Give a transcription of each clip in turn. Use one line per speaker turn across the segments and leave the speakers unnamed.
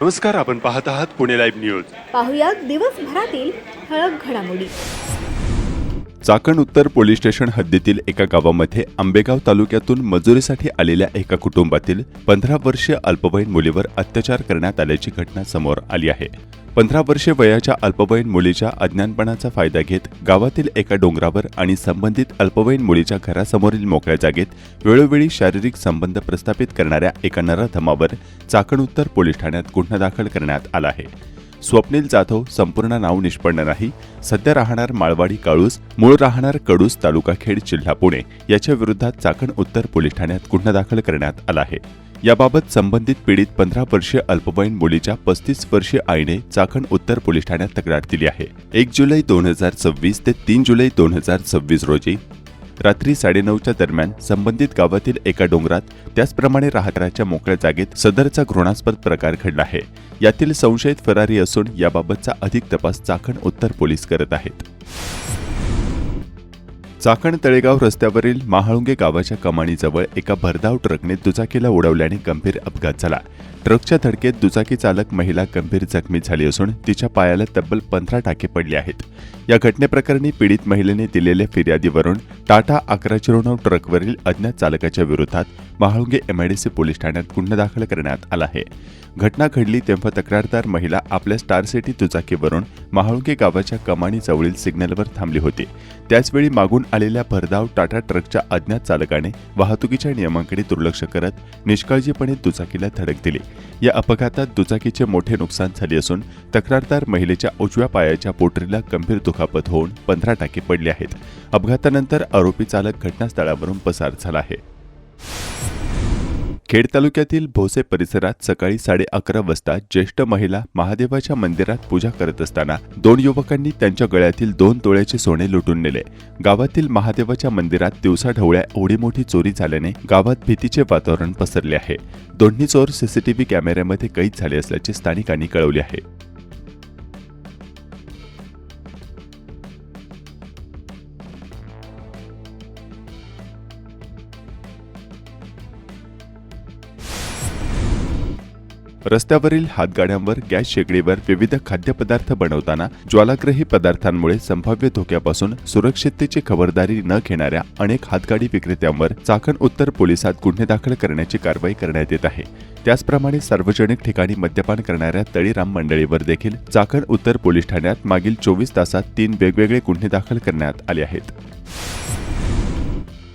नमस्कार, आपण पाहत आहात पुणे लाईव्ह न्यूज.
पाहुयात दिवसभरातील ठळक घडामोडी.
चाकण उत्तर पोलीस स्टेशन हद्दीतील एका गावामध्ये आंबेगाव तालुक्यातून मजुरीसाठी आलेल्या एका कुटुंबातील 15 वर्षीय अल्पवयीन मुलीवर अत्याचार करण्यात आल्याची घटना समोर आली आहे. 15 वर्षे वयाच्या अल्पवयीन मुलीच्या अज्ञानपणाचा फायदा घेत गावातील एका डोंगरावर आणि संबंधित अल्पवयीन मुलीच्या घरासमोरील मोकळ्या जागेत वेळोवेळी शारीरिक संबंध प्रस्थापित करणाऱ्या एका नराधमावर चाकण उत्तर पोलीस ठाण्यात गुन्हा दाखल करण्यात आला आहे. स्वप्नील जाधव, संपूर्ण नाव निष्पन्न नाही, सध्या राहणार माळवाडी काळूस, मूळ राहणार कडूस, तालुका खेड, जिल्हा पुणे, याच्या विरोधात चाकण उत्तर पोलीस ठाण्यात गुन्हा दाखल करण्यात आला आहे. याबाबत संबंधित पीडित 15 वर्षीय अल्पवयीन मुलीच्या 35 वर्षीय आईने चाकण उत्तर पोलीस ठाण्यात तक्रार दिली आहे. 1 जुलै 2026 ते 3 जुलै 2026 रोजी रात्री 9:30च्या दरम्यान संबंधित गावातील एका डोंगरात त्याचप्रमाणे राहणाऱ्याच्या मोकळ्या जागेत सदरचा घृणास्पद प्रकार घडला आहे. यातील संशयित फरारी असून याबाबतचा अधिक तपास चाकण उत्तर पोलीस करत आहेत. चाकण तळेगाव रस्त्यावरील महाळुंगे गावाच्या कमानीजवळ एका भरधाव ट्रकने दुचाकीला उडवल्याने गंभीर अपघात झाला. ट्रकच्या धडकेत दुचाकी चालक महिला गंभीर जखमी झाली असून तिच्या पायाला तब्बल 15 टाके पडले आहेत. या घटनेप्रकरणी पीडित महिलेने दिलेल्या फिर्यादीवरून टाटा 1109 ट्रकवरील अज्ञात चालकाच्या विरोधात महाळुंगे MIDC पोलीस ठाण्यात गुन्हा दाखल करण्यात आला आहे. घटना घडली तेव्हा तक्रारदार महिला आपल्या स्टार सिटी दुचाकीवरून महाळुंगे गावाच्या कमानी जवळील सिग्नलवर थांबली होती. त्याचवेळी मागून आलेल्या भरधाव टाटा ट्रकच्या अज्ञात चालकाने वाहतुकीच्या नियमांकडे दुर्लक्ष करत निष्काळजीपणे दुचाकीला धडक दिली. या अपघातात दुचाकीचे मोठे नुकसान झाले असून तक्रारदार महिलेच्या उजव्या पायाच्या पोटरीला गंभीर दुखापत होऊन 15 टाके पडले आहेत. अपघातानंतर आरोपी चालक घटनास्थळावरून पसार झाला आहे. खेड तालुक्यातील भोसे परिसरात सकाळी 11:30 वाजता ज्येष्ठ महिला महादेवाच्या मंदिरात पूजा करत असताना 2 युवकांनी त्यांच्या गळ्यातील 2 तोळ्याचे सोने लुटून नेले. गावातील महादेवाच्या मंदिरात दिवसाढवळ्या एवढी मोठी चोरी झाल्याने गावात भीतीचे वातावरण पसरले आहे. दोन्ही चोर CCTV कॅमेऱ्यामध्ये कैद झाले असल्याचे स्थानिकांनी कळवले आहे. रस्त्यावरील हातगाड्यांवर, गॅस शेगडीवर विविध खाद्यपदार्थ बनवताना ज्वालाग्रही पदार्थांमुळे संभाव्य धोक्यापासून सुरक्षिततेची खबरदारी न घेणाऱ्या अनेक हातगाडी विक्रेत्यांवर चाकण उत्तर पोलिसात गुन्हे दाखल करण्याची कारवाई करण्यात येत आहे. त्याचप्रमाणे सार्वजनिक ठिकाणी मद्यपान करणाऱ्या तळीराम मंडळीवर देखील चाकण उत्तर पोलीस ठाण्यात मागील 24 तासात 3 वेगवेगळे गुन्हे दाखल करण्यात आले आहेत.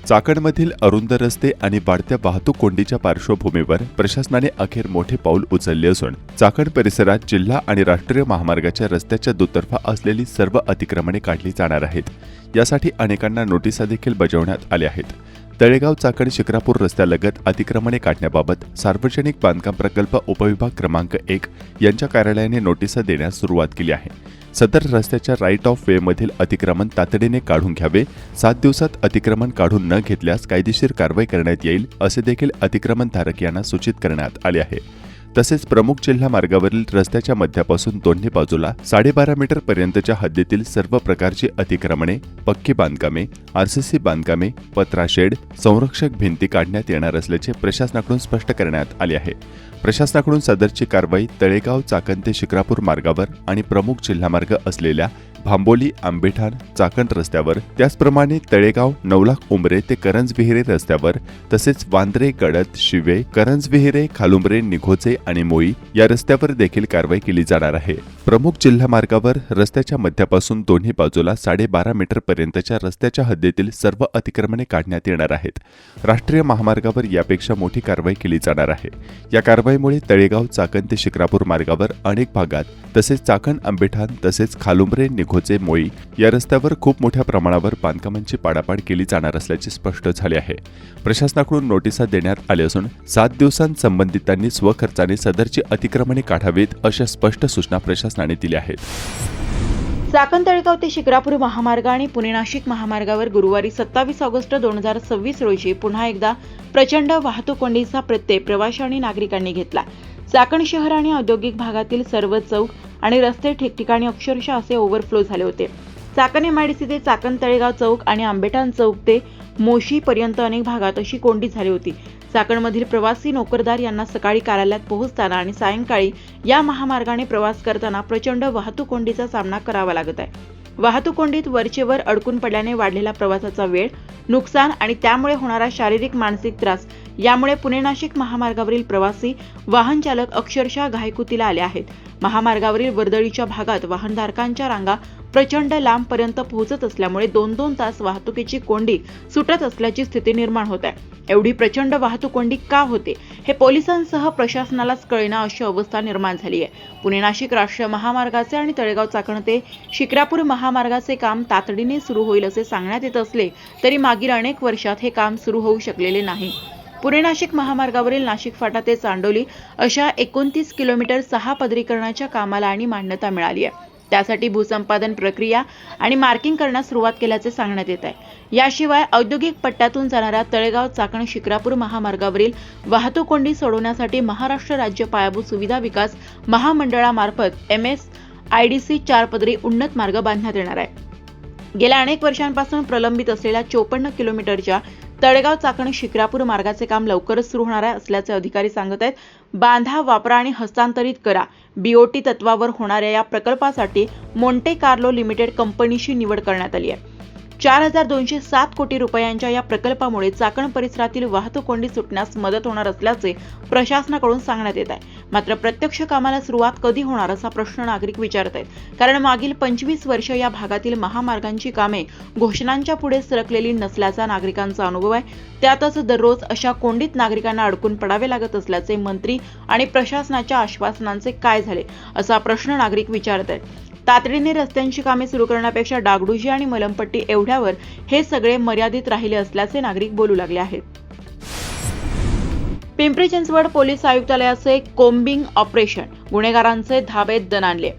चाकणमधील अरुंद रस्ते आणि वाढत्या वाहतूक कोंडीच्या पार्श्वभूमीवर प्रशासनाने अखेर मोठे पाऊल उचलले असून चाकण परिसरात जिल्हा आणि राष्ट्रीय महामार्गाच्या रस्त्याच्या दुतर्फा असलेली सर्व अतिक्रमणे काढली जाणार आहेत. यासाठी अनेकांना नोटिसा देखील बजावण्यात आल्या आहेत. तळेगाव चाकण शिक्रापूर रस्त्यालगत अतिक्रमणे काढण्याबाबत सार्वजनिक बांधकाम प्रकल्प उपविभाग क्रमांक 1 यांच्या कार्यालयाने नोटिसा देण्यास सुरुवात केली आहे. सदर रस्त्याच्या राईट ऑफ वे मधील अतिक्रमण तातडीने काढून घ्यावे. 7 दिवसात अतिक्रमण काढून न घेतल्यास कायदेशीर कारवाई करण्यात येईल असे देखील अतिक्रमणधारक यांना सूचित करण्यात आले आहे. तसेच प्रमुख जिल्हा मार्गावरील रस्त्याच्या मध्यापासून दोन्ही बाजूला 12.5 मीटर पर्यंतच्या हद्दीतील सर्व प्रकारची अतिक्रमणे, पक्की बांधकामे, RCC बांधकामे, पत्रा शेड, संरक्षक भिंती काढण्यात येणार असल्याचे प्रशासनाकडून स्पष्ट करण्यात आले आहे. प्रशासनाकडून सदरची कारवाई तळेगाव चाकण ते शिक्रापूर मार्गावर आणि प्रमुख जिल्हा मार्ग असलेल्या भांबोली, आंबेठाण, चाकण रस्त्यावर, त्याचप्रमाणे तळेगाव, नवलाख उंबरे ते करंजविहिरे रस्त्यावर, तसेच वांद्रे, गडद, शिवे, करंजविहिरे, खालुंबरे, निघोचे आणि मोई या रस्त्यावर देखील कारवाई केली जाणार आहे. प्रमुख जिल्हा मार्गावर रस्त्याच्या मध्यापासून दोन्ही बाजूला 12.5 मीटर पर्यंतच्या रस्त्याच्या हद्दीतील सर्व अतिक्रमणे काढण्यात येणार आहेत. राष्ट्रीय महामार्गावर यापेक्षा मोठी कारवाई केली जाणार आहे. या कारवाईमुळे तळेगाव, चाकण ते शिक्रापूर मार्गावर अनेक भागात, तसेच चाकण, आंबेठाण, तसेच खालुंबरे, निघोचे, मोई या रस्त्यावर खूप मोठ्या प्रमाणावर बांधकामांची पाडापाड केली जाणार असल्याचे स्पष्ट झाले आहे. प्रशासनाकडून नोटिसा देण्यात आल्या असून 7 दिवसांत संबंधितांनी स्वखर्चाने सदरची अतिक्रमणे काढावीत अशा स्पष्ट सूचना प्रशासनाने दिल्या आहेत.
चाकण तळेगाव ते शिक्रापूर महामार्ग आणि पुणे नाशिक महामार्गावर गुरुवारी 27 ऑगस्ट 2026 रोजी पुन्हा एकदा प्रचंड वाहतूक कोंडीचा प्रत्यय प्रवासी आणि नागरिकांनी घेतला. चाकण शहर आणि औद्योगिक भागातील सर्व चौक आणि रस्ते ठिकठिकाणी अक्षरशः असे ओव्हरफ्लो झाले होते. चाकण MIDC ते चाकण तळेगाव चौक आणि आंबेठाण चौक ते मोशी पर्यंत अनेक भागात अशी कोंडी झाली होती. चाकणमधील प्रवासी नोकरदार यांना सकाळी कार्यालयात पोहोचताना आणि सायंकाळी या महामार्गाने प्रवास करताना प्रचंड वाहतूक कोंडीचा सामना करावा लागत आहे. वाहतूक कोंडीत वरचेवर अडकून पडल्याने वाढलेला प्रवासाचा वेळ, नुकसान आणि त्यामुळे होणारा शारीरिक मानसिक त्रास यामुळे पुणे नाशिक महामार्गावरील प्रवासी वाहन चालक अक्षरशः घाईकुतीला आले आहेत. महामार्गावरील वर्दळीच्या भागात वाहनधारकांच्या रांगा प्रचंड लांबपर्यंत पोहोचत असल्यामुळे 2-2 तास वाहतुकीची कोंडी सुटत असल्याची स्थिती निर्माण होत आहे. एवढी प्रचंड वाहतूक कोंडी का होते हे पोलिसांसह प्रशासनालाच कळेना अशी अवस्था निर्माण झाली आहे. पुणे नाशिक राष्ट्रीय महामार्गाचे आणि तळेगाव चाकण ते शिक्रापूर महामार्गाचे काम तातडीने सुरू होईल असे सांगण्यात येत असले तरी मागील अनेक वर्षात हे काम सुरू होऊ शकलेले नाही. पुणे नाशिक महामार्गावरील नाशिक फाटा ते चांडोली अशा 29 किलोमीटर 6 पदरीकरणाच्या कामाला आणि मान्यता मिळाली आहे. त्यासाठी भूसंपादन प्रक्रिया आणि मार्किंग करण्यास सुरुवात केल्याचे सांगण्यात येत आहे. याशिवाय औद्योगिक पट्ट्यातून जाणाऱ्या तळेगाव चाकण शिक्रापूर महामार्गावरील वाहतूक कोंडी सोडवण्यासाठी महाराष्ट्र राज्य पायाभूत सुविधा विकास महामंडळामार्फत MSIDC 4 पदरी उन्नत मार्ग बांधण्यात येणार आहे. गेल्या अनेक वर्षांपासून प्रलंबित असलेल्या 54 किलोमीटरच्या तळेगाव चाकण शिक्रापूर मार्गाचे काम लवकरच सुरू होणार असल्याचे अधिकारी सांगत आहेत. बांधा, वापरा आणि हस्तांतरित करा BOT तत्वावर होणाऱ्या या प्रकल्पासाठी मोंटे कार्लो लिमिटेड कंपनीची निवड करण्यात आली आहे. 4,207 कोटी रुपयांच्या या प्रकल्पामुळे चाकण परिसरातील वाहतूक कोंडी सुटण्यास मदत होणार असल्याचे प्रशासनाकडून सांगण्यात येत आहे. मात्र प्रत्यक्ष कामाला सुरुवात कधी होणार असा प्रश्न नागरिक विचारत आहेत. कारण मागील 25 वर्ष या भागातील महामार्गांची कामे घोषणांच्या पुढे सरकलेली नसल्याचा नागरिकांचा अनुभव आहे. त्यातच दररोज अशा कोंडीत नागरिकांना अडकून पडावे लागत असल्याचे मंत्री आणि प्रशासनाच्या आश्वासनांचे काय झाले असा प्रश्न नागरिक विचारत आहेत. तातडीने रस्त्यांची कामे सुरू करण्यापेक्षा डागडुजी आणि मलमपट्टी एवढ्यावर हे सगळे मर्यादित राहिले असल्याचे नागरिक बोलू लागले आहेत. पिंपरी चिंचवड पोलीस आयुक्तालयाचे कोम्बिंग ऑपरेशन, गुन्हेगारांचे धाबे दणाणले.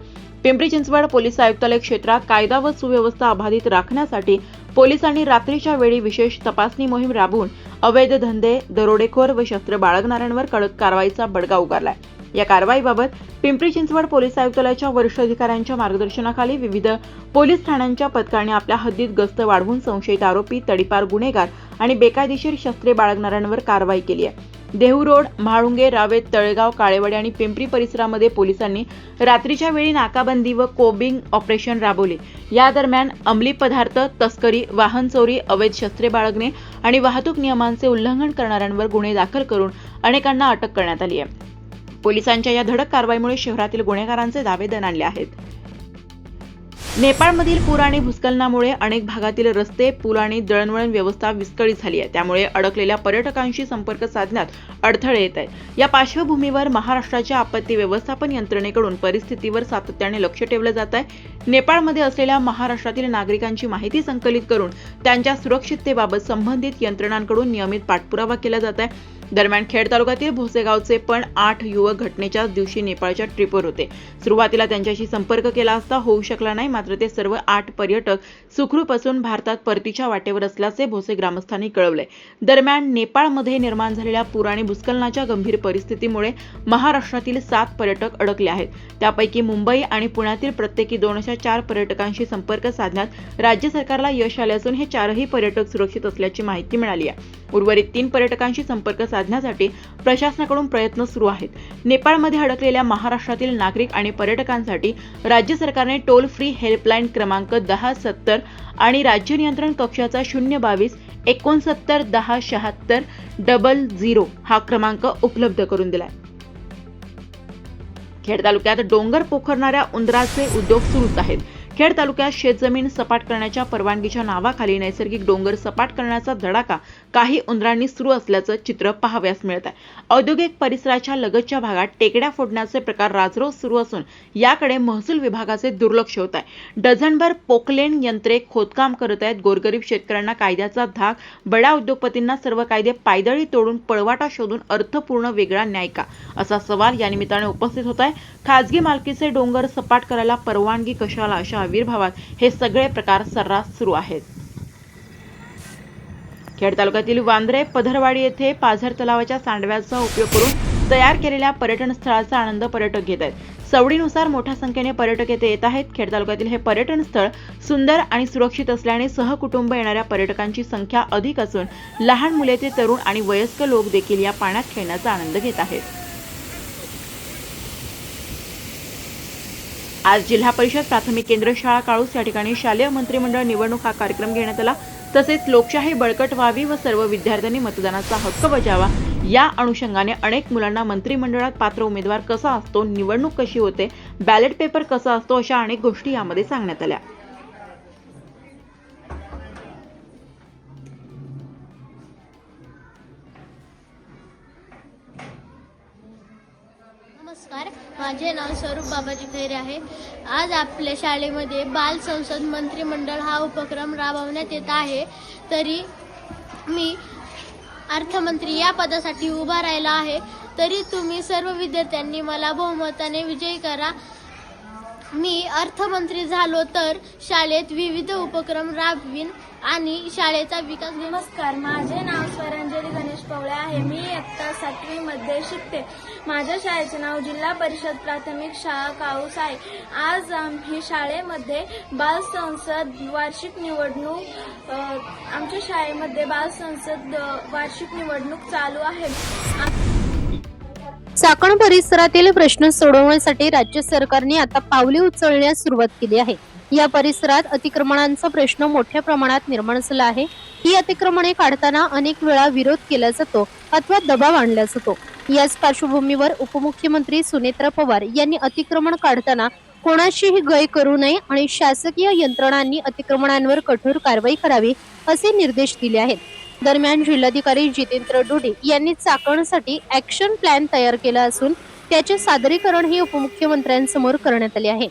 पिंपरी चिंचवड पोलीस आयुक्तालय क्षेत्रात कायदा व सुव्यवस्था अबाधित राखण्यासाठी पोलिसांनी रात्रीच्या वेळी विशेष तपासणी मोहीम राबवून अवैध धंदे, दरोडेखोर व शस्त्र बाळगणाऱ्यांवर कडक कारवाईचा बडगा उगारलाय. या कारवाईबाबत पिंपरी चिंचवड पोलीस आयुक्तालयाच्या वरिष्ठ अधिकाऱ्यांच्या मार्गदर्शनाखाली विविध पोलीस ठाण्यांच्या पथकाने आपल्या हद्दीत गस्त वाढवून संशयित आरोपी, तडीपार गुन्हेगार आणि बेकायदेशीर शस्त्रे बाळगणाऱ्यांवर कारवाई केली आहे. देहू रोड, म्हाळुंगे, रावेत, तळेगाव, काळेवाडी आणि पिंपरी परिसरामध्ये पोलिसांनी रात्रीच्या वेळी नाकाबंदी व कोम्बिंग ऑपरेशन राबवले. या दरम्यान अंमली पदार्थ तस्करी, वाहन चोरी, अवैध शस्त्रे बाळगणे आणि वाहतूक नियमांचे उल्लंघन करणाऱ्यांवर गुन्हे दाखल करून अनेकांना अटक करण्यात आली आहे. पोलिसांच्या या धडक कारवाईमुळे शहरातील गुन्हेगारांचे धाबे दणाणले आहेत. नेपाळमधील पूर आणि भूस्खलनामुळे अनेक भागातील रस्ते, पूल आणि दळणवळण व्यवस्था विस्कळीत झाली आहे. त्यामुळे अडकलेल्या पर्यटकांशी संपर्क साधण्यात अडथळे येत आहेत. या पार्श्वभूमीवर महाराष्ट्राच्या आपत्ती व्यवस्थापन यंत्रणेकडून परिस्थितीवर सातत्याने लक्ष ठेवलं जात आहे. नेपाळमध्ये असलेल्या महाराष्ट्रातील नागरिकांची माहिती संकलित करून त्यांच्या सुरक्षिततेबाबत संबंधित यंत्रणांकडून नियमित पाठपुरावा केला जात आहे. दरम्यान खेड तालुक्यातील भोसेगावचे पण 8 युवक घटनेच्याच दिवशी नेपाळच्या ट्रिपवर होते. सुरुवातीला त्यांच्याशी संपर्क केला असता होऊ शकला नाही. मात्र ते सर्व 8 पर्यटक सुखरूप असून भारतात परतीच्या वाटेवर असल्याचे भोसे ग्रामस्थांनी कळवले. दरम्यान नेपाळमध्ये निर्माण झालेल्या पूर आणि भूस्खलनाच्या गंभीर परिस्थितीमुळे महाराष्ट्रातील 7 पर्यटक अडकले आहेत. त्यापैकी मुंबई आणि पुण्यातील प्रत्येकी 2 अशा 4 पर्यटकांशी संपर्क साधण्यात राज्य सरकारला यश आले असून हे 4ही पर्यटक सुरक्षित असल्याची माहिती मिळाली आहे. उर्वरित 3 पर्यटकांशी संपर्क साधण्यासाठी प्रशासनाकडून प्रयत्न सुरू आहेत. नेपाळमध्ये अडकलेल्या महाराष्ट्रातील नागरिक आणि पर्यटकांसाठी राज्य सरकारने टोल फ्री हेल्पलाईन क्रमांक 1070 आणि राज्य नियंत्रण कक्षाचा 022 69 10 76 00 हा क्रमांक उपलब्ध करून दिलाय. खेड तालुक्यात डोंगर पोखरणाऱ्या उंदराचे उद्योग सुरूच आहेत. खेड तालुक्यात शेतजमीन सपाट करण्याच्या परवानगीच्या नावाखाली नैसर्गिक डोंगर सपाट करण्याचा धडाका काही उंदरांनी सुरू असल्याचं चित्र पाहावयास मिळत आहे. औद्योगिक परिसराच्या लगतच्या भागात टेकड्या फोडण्याचे प्रकार राजरोज सुरू असून याकडे महसूल विभागाचे दुर्लक्ष होत आहे. डझनभर पोकलेन यंत्रे खोदकाम करत आहेत. गोरगरीब शेतकऱ्यांना कायद्याचा धाक, बडा उद्योगपतींना सर्व कायदे पायदळी तोडून पळवाटा शोधून अर्थपूर्ण वेगळा न्याय का असा सवाल या निमित्ताने उपस्थित होत आहे. खासगी मालकीचे डोंगर सपाट करायला परवानगी कशाला अशा आविर्भावात हे सगळे प्रकार सर्रास सुरू आहेत. खेड तालुक्यातील वांद्रे पधरवाडी येथे पाझर तलावाच्या सांडव्याचा उपयोग करून तयार केलेल्या पर्यटन स्थळाचा आनंद पर्यटक घेत आहेत. सवडीनुसार मोठ्या संख्येने पर्यटक येथे येत आहेत. खेड तालुक्यातील हे पर्यटन स्थळ सुंदर आणि सुरक्षित असल्याने सहकुटुंब येणाऱ्या पर्यटकांची संख्या अधिक असून लहान मुले ते तरुण आणि वयस्क लोक देखील या पाण्यात खेळण्याचा आनंद घेत आहेत. आज जिल्हा परिषद प्राथमिक केंद्र शाळा काळूस या ठिकाणी शालेय मंत्रिमंडळ निवडणूक हा कार्यक्रम घेण्यात आला. तसेच लोकशाही बळकट व्हावी व सर्व विद्यार्थ्यांनी मतदानाचा हक्क बजावा या अनुषंगाने अनेक मुलांना मंत्रिमंडळात पात्र उमेदवार कसा असतो, निवडणूक कशी होते, बॅलेट पेपर कसा असतो अशा अनेक गोष्टी यामध्ये सांगण्यात आल्या.
नमस्कार, माझे नाव स्वरूप बाबाजी खैरे आहे. आज आपल्या शाळेमध्ये बाल संसद मंत्रिमंडळ हा उपक्रम राबवण्यात येत आहे. तरी मी अर्थमंत्री या पदासाठी उभा राहिला आहे. तरी तुम्ही सर्व विद्यार्थ्यांनी मला बहुमताने विजयी करा. मी अर्थमंत्री झालो तर शाळेत विविध उपक्रम राबवीन आणि शाळेचा विकास.
नमस्कार, माझे नाव स्वरांजली गणेश पवळे आहे. मी इयत्ता 7वी मध्ये शिकते. माझ्या शाळेचे नाव जिल्हा परिषद प्राथमिक शाळा काळूस आहे. आज आम्ही शाळेमध्ये बाल संसद वार्षिक निवडणूक आमच्या शाळेमध्ये बाल संसद वार्षिक निवडणूक चालू आहे.
चाकण परिसरातील प्रश्न सोडवण्यासाठी राज्य सरकारने आता पावले उचलण्यास सुरुवात केली आहे. या परिसरात अतिक्रमणांचा प्रश्न मोठ्या प्रमाणात निर्माण झाला आहे. ही अतिक्रमणे काढताना अनेक वेळा विरोध केला जातो अथवा दबाव आणला जातो. याच पार्श्वभूमीवर उपमुख्यमंत्री सुनेत्रा पवार यांनी अतिक्रमण काढताना कोणाशीही गय करू नये आणि शासकीय यंत्रणांनी अतिक्रमणांवर कठोर कारवाई करावी असे निर्देश दिले आहेत. दरम्यान जिल्हाधिकारी जितेंद्र डोडी यांनी चाकणसाठी ऍक्शन प्लॅन तयार केला असून त्याचे सादरीकरण हे उपमुख्यमंत्र्यांसमोर करण्यात आले आहे.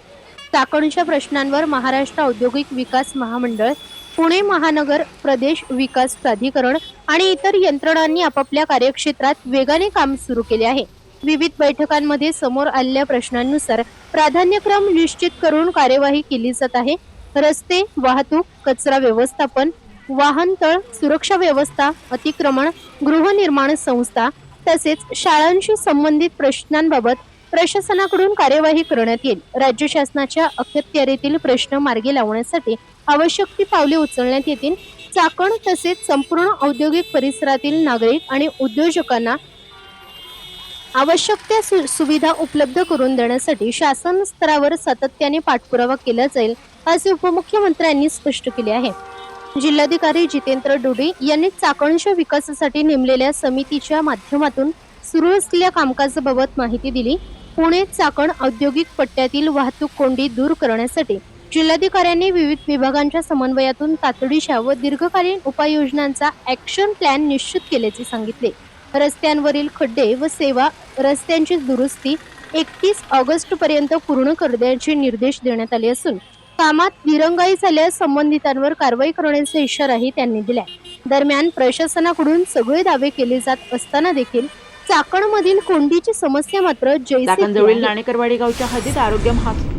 चाकणच्या प्रश्नांवर महाराष्ट्र औद्योगिक विकास महामंडळ, पुणे महानगर प्रदेश विकास प्राधिकरण आणि इतर यंत्रणांनी आपापल्या कार्यक्षेत्रात वेगाने काम सुरू केले आहे. विविध बैठकांमध्ये समोर आलेल्या प्रश्नांनुसार प्राधान्यक्रम निश्चित करून कार्यवाही केली जात आहे. रस्ते, वाहतूक, कचरा व्यवस्थापन, वाहनतळ, सुरक्षा व्यवस्था, अतिक्रमण, गृहनिर्माण संस्था तसेच शाळांशी संबंधित प्रश्नांबाबत प्रशासनाकडून कार्यवाही करण्यात येईल. राज्य शासनाच्या अखत्यारीतील प्रश्न मार्गी लावण्यासाठी आवश्यक ती पावले उचलण्यात येतील. चाकण तसेच संपूर्ण औद्योगिक परिसरातील नागरिक आणि उद्योजकांना आवश्यक त्या सुविधा उपलब्ध करून देण्यासाठी शासन स्तरावर सातत्याने पाठपुरावा केला जाईल असे उपमुख्यमंत्र्यांनी स्पष्ट केले आहे. जिल्हाधिकारी जितेंद्र डोडी यांनी चाकणच्या विकासासाठी नेमलेल्या समितीच्या माध्यमातून सुरू असलेल्या कामकाजाबाबत माहिती दिली. पुणे चाकण औद्योगिक पट्ट्यातील वाहतूक कोंडी दूर करण्यासाठी जिल्हाधिकाऱ्यांनी विविध विभागांच्या समन्वयातून तातडीच्या व दीर्घकालीन उपाययोजनांचा ऍक्शन प्लॅन निश्चित केल्याचे सांगितले. रस्त्यांवरील खड्डे व सेवा रस्त्यांची दुरुस्ती 31 ऑगस्ट पर्यंत पूर्ण करण्याचे निर्देश देण्यात आले असून कामात दिरंगाई झाल्यास संबंधितांवर कारवाई करण्याचा इशाराही त्यांनी दिलाय. दरम्यान प्रशासनाकडून सगळे दावे केले जात असताना देखील चाकणमधील कोंडीची समस्या मात्र
चाकणजवळील नाणेकरवाडी गावच्या हद्दीत आरोग्य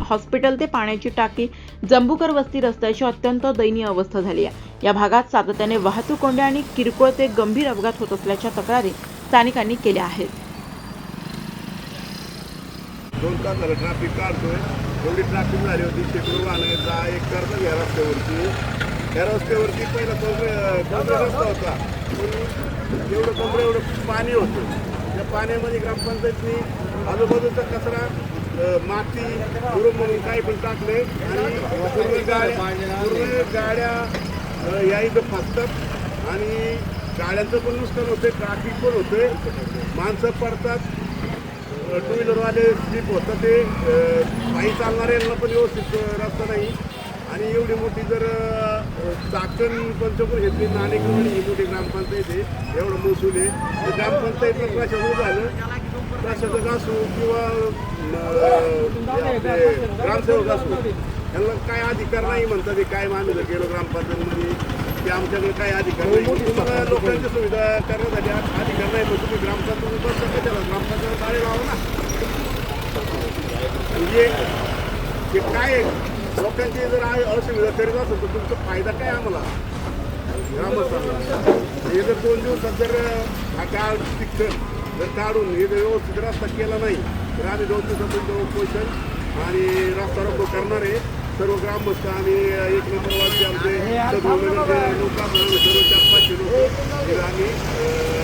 हॉस्पिटल ते पाण्याची टाकी जंबूकर वस्ती रस्त्याची अत्यंत दयनीय अवस्था झाली आहे. या भागात सातत्याने वाहतूक कोंड्या आणि किरकोळ ते गंभीर अपघात होत असल्याच्या तक्रारी स्थानिकांनी केल्या आहेत.
2 तास झालं ट्रॅफिक काढतोय. एवढी ट्रॅफिक झाली होती. शेकडो वाहनं जा एक करतात या रस्त्यावरती पहिला कोंबडा रस्ता होता. एवढं पाणी होतं. त्या पाण्यामध्ये ग्रामपंचायतनी आजूबाजूचा कचरा, माती म्हणून काही पण टाकले आणि पूर्ण गाड्या या इथं फसतात आणि गाड्यांचं पण नुकसान होते, ट्रॅफिक पण होते, माणसं पडतात, 2 व्हीलरवाले स्लिप होतं. ते पायी चालणाऱ्यांना पण व्यवस्थित रस्ता नाही. आणि एवढी मोठी जर चाकण पंचपूर घेतली, नाणेकरवाडी ही मोठी ग्रामपंचायत आहे, एवढं महसूल आहे. तर ग्रामपंचायतला प्रशासन झालं, प्रशासक असो किंवा ग्रामसेवक असो, त्यांना काय अधिकार नाही म्हणतात. ते काय मानलं गेलो ग्रामपंचायतमध्ये की आमच्याकडे काय अधिकार नाही. तुम्हाला लोकांची सुविधा करण्यासाठी अधिकार नाही, मग तुम्ही ग्रामपंचायत बसता का? त्याला ग्रामपंचायत आले लावा ना. म्हणजे काय लोकांची जर असुविधा करीत असेल तर तुमचा फायदा काय आम्हाला ग्रामस्थांना? हे जर 2 दिवसात जर हा काळ टिकतं जर काढून हे जर व्यवस्थित रस्ता केला नाही तर आम्ही 2 दिवसापर्यंत उपोषण आणि रस्ता रोको करणार आहे. सर्व ग्रामस्थ आणि 1 नंबरवासी आमचे सगळे लोक सर्व 4-5 लोक आम्ही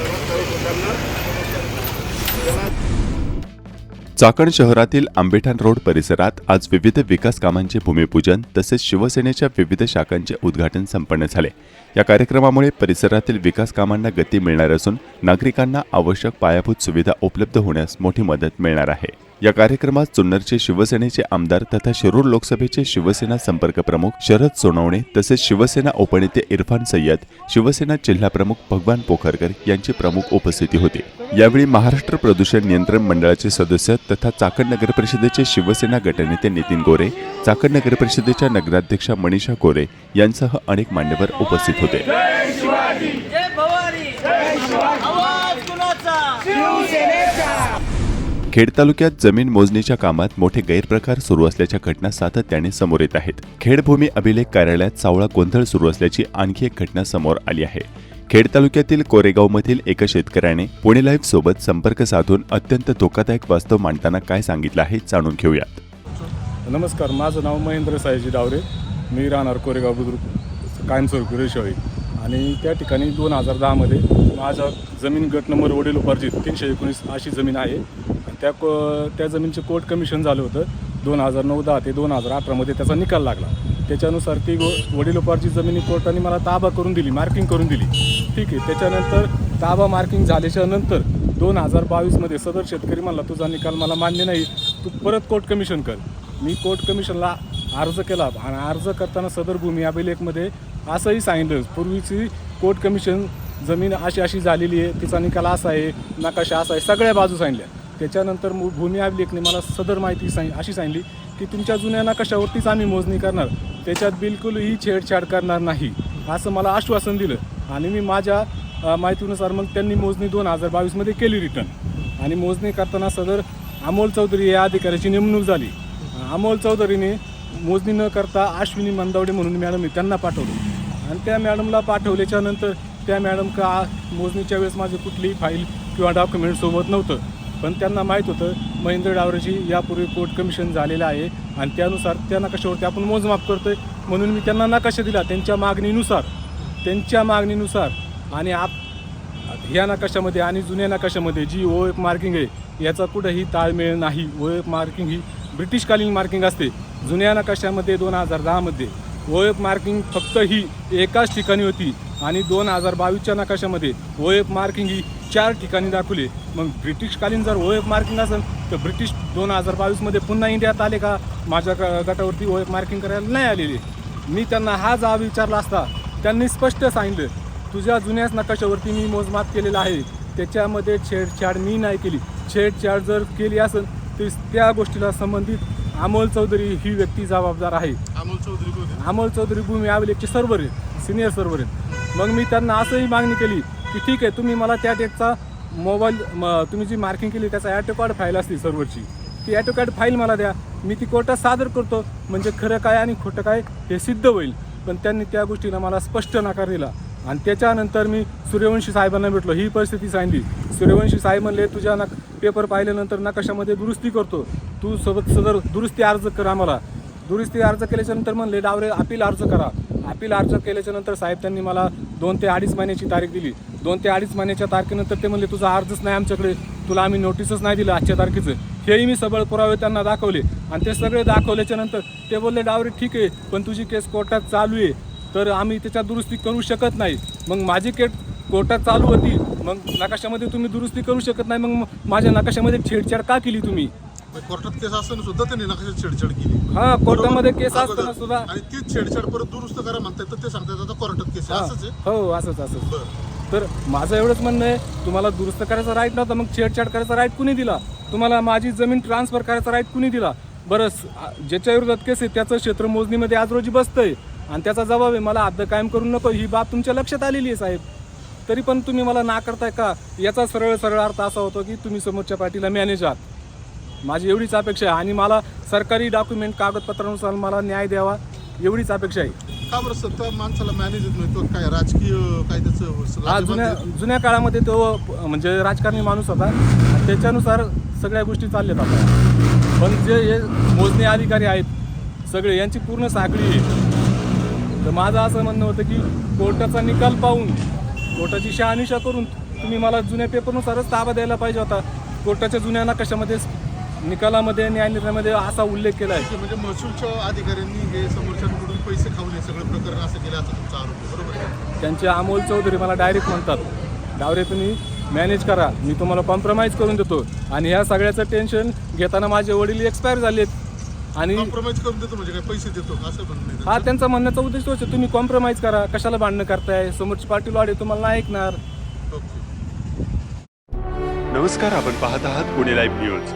रस्ता रोको करणार. त्याला
चाकण शहरातील आंबेठाण रोड परिसरात आज विविध विकास कामांचे भूमिपूजन तसेच शिवसेनेच्या विविध शाखांचे उद्घाटन संपन्न झाले. या कार्यक्रमामुळे परिसरातील विकास कामांना गती मिळणार असून नागरिकांना आवश्यक पायाभूत सुविधा उपलब्ध होण्यास मोठी मदत मिळणार आहे. या कार्यक्रमात जुन्नरचे शिवसेनेचे आमदार तथा शिरूर लोकसभेचे शिवसेना संपर्क प्रमुख शरद सोनवणे तसेच शिवसेना उपनेते इरफान सय्यद, शिवसेना जिल्हा प्रमुख भगवान पोखरकर यांची प्रमुख उपस्थिती होती. यावेळी महाराष्ट्र प्रदूषण नियंत्रण मंडळाचे सदस्य तथा चाकण नगर परिषदेचे शिवसेना गटनेते नितीन गोरे, चाकण नगर परिषदेच्या नगराध्यक्षा मनीषा गोरे यांसह अनेक मान्यवर उपस्थित होते. खेड तालुक्यात जमीन मोजणीच्या कामात मोठे गैरप्रकार सुरू असल्याच्या घटना सातत्याने समोर येत आहेत. खेड भूमी अभिलेख कार्यालयात सावळा गोंधळ सुरू असल्याची आणखी एक घटना समोर आली आहे. खेड तालुक्यातील कोरेगावमधील एका शेतकऱ्याने पुणे लाईव्ह सोबत संपर्क साधून अत्यंत धोकादायक वास्तव मांडताना काय सांगितलं आहे जाणून घेऊयात.
नमस्कार, माझं नाव महेंद्र सायजी डावरे. मी राहणार कोरेगाव बुद्रुक कायमस्वरूपी रेशाळी आणि त्या ठिकाणी 2010 मध्ये माझा जमीन गट नंबर वडिलोपार्जित 319 अशी जमीन आहे. त्या जमीनचे कोर्ट कमिशन झालं होतं 2009-10 ते 2018 मध्ये त्याचा निकाल लागला. त्याच्यानुसार ती वडिलोपार्जित जमिनी कोर्टाने मला ताबा करून दिली, मार्किंग करून दिली. ठीक आहे. त्याच्यानंतर ताबा मार्किंग झाल्याच्या नंतर 2022 मध्ये सदर शेतकरी म्हणला तुझा निकाल मला मान्य नाही, तू परत कोर्ट कमिशन कर. मी कोर्ट कमिशनला अर्ज केला आणि अर्ज करताना सदर भूमी अभिलेखमध्ये असंही सांगितलं पूर्वीची कोर्ट कमिशन जमीन अशी झालेली आहे, तिचा निकाल असा आहे, नकाशा असा आहे, सगळ्या बाजू सांगितल्या. त्याच्यानंतर भूमी अभिलेखने मला सदर माहिती अशी सांगितली की तुमच्या जुन्या नकाशावरतीच आम्ही मोजणी करणार, त्याच्यात बिलकुलही छेडछाड करणार नाही असं मला आश्वासन दिलं. आणि मी माझ्या माहितीनुसार मग त्यांनी मोजणी 2022 मध्ये केली रिटर्न. आणि मोजणी करताना सदर अमोल चौधरी या अधिकाऱ्याची नेमणूक झाली. अमोल चौधरीने मोजणी न करता अश्विनी मंदावडे म्हणून मॅडम त्यांना पाठवलं आणि त्या मॅडमला पाठवल्याच्या नंतर त्या मॅडम का मोजणीच्या वेळेस माझे कुठलीही फाईल किंवा डॉक्युमेंट सोबत नव्हतं. पण त्यांना माहीत होतं महेंद्र डावरेची यापूर्वी कोर्ट कमिशन झालेलं आहे आणि त्यानुसार त्या नकाशावरती आपण मोजमाप करतोय म्हणून मी त्यांना नकाशा दिला त्यांच्या मागणीनुसार. आणि ह्या नकाशामध्ये आणि जुन्या नकाशामध्ये जी OF मार्किंग आहे याचा कुठंही ताळमेळ नाही. OF मार्किंग ही ब्रिटिशकालीन मार्किंग असते. जुन्या नकाशामध्ये 2010 मध्ये OF मार्किंग फक्त ही एकाच ठिकाणी होती आणि 2022च्या नकाशामध्ये OF मार्किंग ही 4 ठिकाणी दाखवली. मग ब्रिटिशकालीन जर OF मार्किंग असेल तर ब्रिटिश 2022 मध्ये पुन्हा इंडियात आले का? माझ्या गटावरती OF मार्किंग करायला नाही आलेली. मी त्यांना हा जाब विचारला असता त्यांनी स्पष्ट सांगितलं तुझ्या जुन्याच नकाशावरती मी मोजमाप केलेलं आहे, त्याच्यामध्ये छेडछाड मी नाही केली. छेडछाड जर केली असेल तर त्या गोष्टीला संबंधित अमोल चौधरी ही व्यक्ती जबाबदार आहे. अमोल चौधरी भूमी अभिलेखचे सर्व्हर आहेत, सिनियर सर्व्हर आहेत. मग मी त्यांना असंही मागणी केली की ठीक आहे तुम्ही मला त्या डेटचा मोबाईल तुम्ही जी मार्किंग केली त्याचा ॲटो कार्ड फाईल असते सर्व्हरची, ती ॲटो कार्ड फाईल मला द्या, मी ती कोर्टात सादर करतो म्हणजे खरं काय आणि खोटं काय हे सिद्ध होईल. पण त्यांनी त्या गोष्टीला मला स्पष्ट नकार दिला. आणि त्याच्यानंतर मी सूर्यवंशी साहेबांना भेटलो, ही परिस्थिती सांगितली. सूर्यवंशी साहेब म्हणले तुझ्या पेपर पाहिल्यानंतर नकाशामध्ये दुरुस्ती करतो, तू सदर दुरुस्ती अर्ज कर. आम्हाला दुरुस्ती अर्ज केल्याच्यानंतर म्हणले डावरे अपील अर्ज करा. अपील अर्ज केल्याच्यानंतर साहेब त्यांनी मला 2 ते 2.5 महिन्याची तारीख दिली. 2 ते 2.5 महिन्याच्या तारखेनंतर ते म्हणले तुझा अर्जच नाही आमच्याकडे, तुला आम्ही नोटीसच नाही दिलं आजच्या तारखेचं. हेही मी सबळ पुरावे त्यांना दाखवले आणि ते सगळे दाखवल्याच्या नंतर ते बोलले डावरे ठीक आहे पण तुझी केस कोर्टात चालू आहे तर आम्ही त्याच्यात दुरुस्ती करू शकत नाही. मग माझी केस कोर्टात चालू होती, मग नकाशामध्ये तुम्ही दुरुस्ती करू शकत नाही, मग माझ्या नकाशामध्ये छेडछाड का केली तुम्ही?
कोर्टात केस असताना सुद्धा त्यांनी नकाशात छेडछाड केली.
हा, कोर्टामध्ये केस असताना सुद्धा
आणि तीच छेडछाड परत दुरुस्त करा म्हणतात तर ते सांगतात आता कोर्टात केस आहे. असंच आहे.
हो असंच. तर माझं एवढंच म्हणणं आहे तुम्हाला दुरुस्त करायचा राईट नव्हता, मग छेडछाड करायचा राईट कुणी दिला? तुम्हाला माझी जमीन ट्रान्सफर करायचा राईट कुणी दिला? बरं, ज्याच्या विरोधात केस आहे त्याचं क्षेत्र मोजणीमध्ये आज रोजी बसतंय आणि त्याचा जबाब आहे मला हद्द कायम करू नको, ही बाब तुमच्या लक्षात आलेली आहे साहेब. तरी पण तुम्ही मला ना करताय का? याचा सरळ अर्थ असा होतो की तुम्ही समोरच्या पार्टीला मॅनेज आहात. माझी एवढीच अपेक्षा आहे आणि मला सरकारी डॉक्युमेंट कागदपत्रानुसार मला न्याय द्यावा एवढीच अपेक्षा आहे.
का बरं सर त्या माणसाला मॅनेज येत नाही तो काय राजकीय काय त्याचं
हा जुन्या काळामध्ये तो म्हणजे राजकारणी माणूस होता आणि त्याच्यानुसार सगळ्या गोष्टी चालल्यात आता. पण जे हे मोजणी अधिकारी आहेत सगळे यांची पूर्ण साखळी आहे. तर माझं असं म्हणणं होतं की कोर्टाचा निकाल पाहून कोर्टाची शहानिशा करून तुम्ही मला जुन्या पेपरनुसारच ताबा द्यायला पाहिजे होता. कोर्टाच्या जुन्या नकाशामध्ये निकालामध्ये न्यायनिर्णयामध्ये असा उल्लेख केला आहे.
म्हणजे महसूलच्या अधिकाऱ्यांनी हे समोरच्यांकडून पैसे खाऊन हे सगळं प्रकरण असं केलं असं तुमचा आरोप आहे, बरोबर आहे?
त्यांचे अमोल चौधरी मला डायरेक्ट म्हणतात, डावरे तुम्ही मॅनेज करा, मी तुम्हाला कॉम्प्रोमाइज करून देतो. आणि ह्या सगळ्याचं टेन्शन घेताना माझे वडील एक्सपायर झालेत आणि
कॉम्प्रोमाइज करून देतो म्हणजे काय पैसे देतो का असं म्हणणं आहे
हा
त्यांचं?
त्यांचा म्हणण्याचा उद्देश तोच आहे, तुम्ही कॉम्प्रोमाइज करा, कशाला भांडणं करताय, समोरची पार्टी लॉडे तुम्हाला नाही ऐकणार.
ओके.
नमस्कार, आपण पाहत आहात पुणे लाईव्ह न्यूज.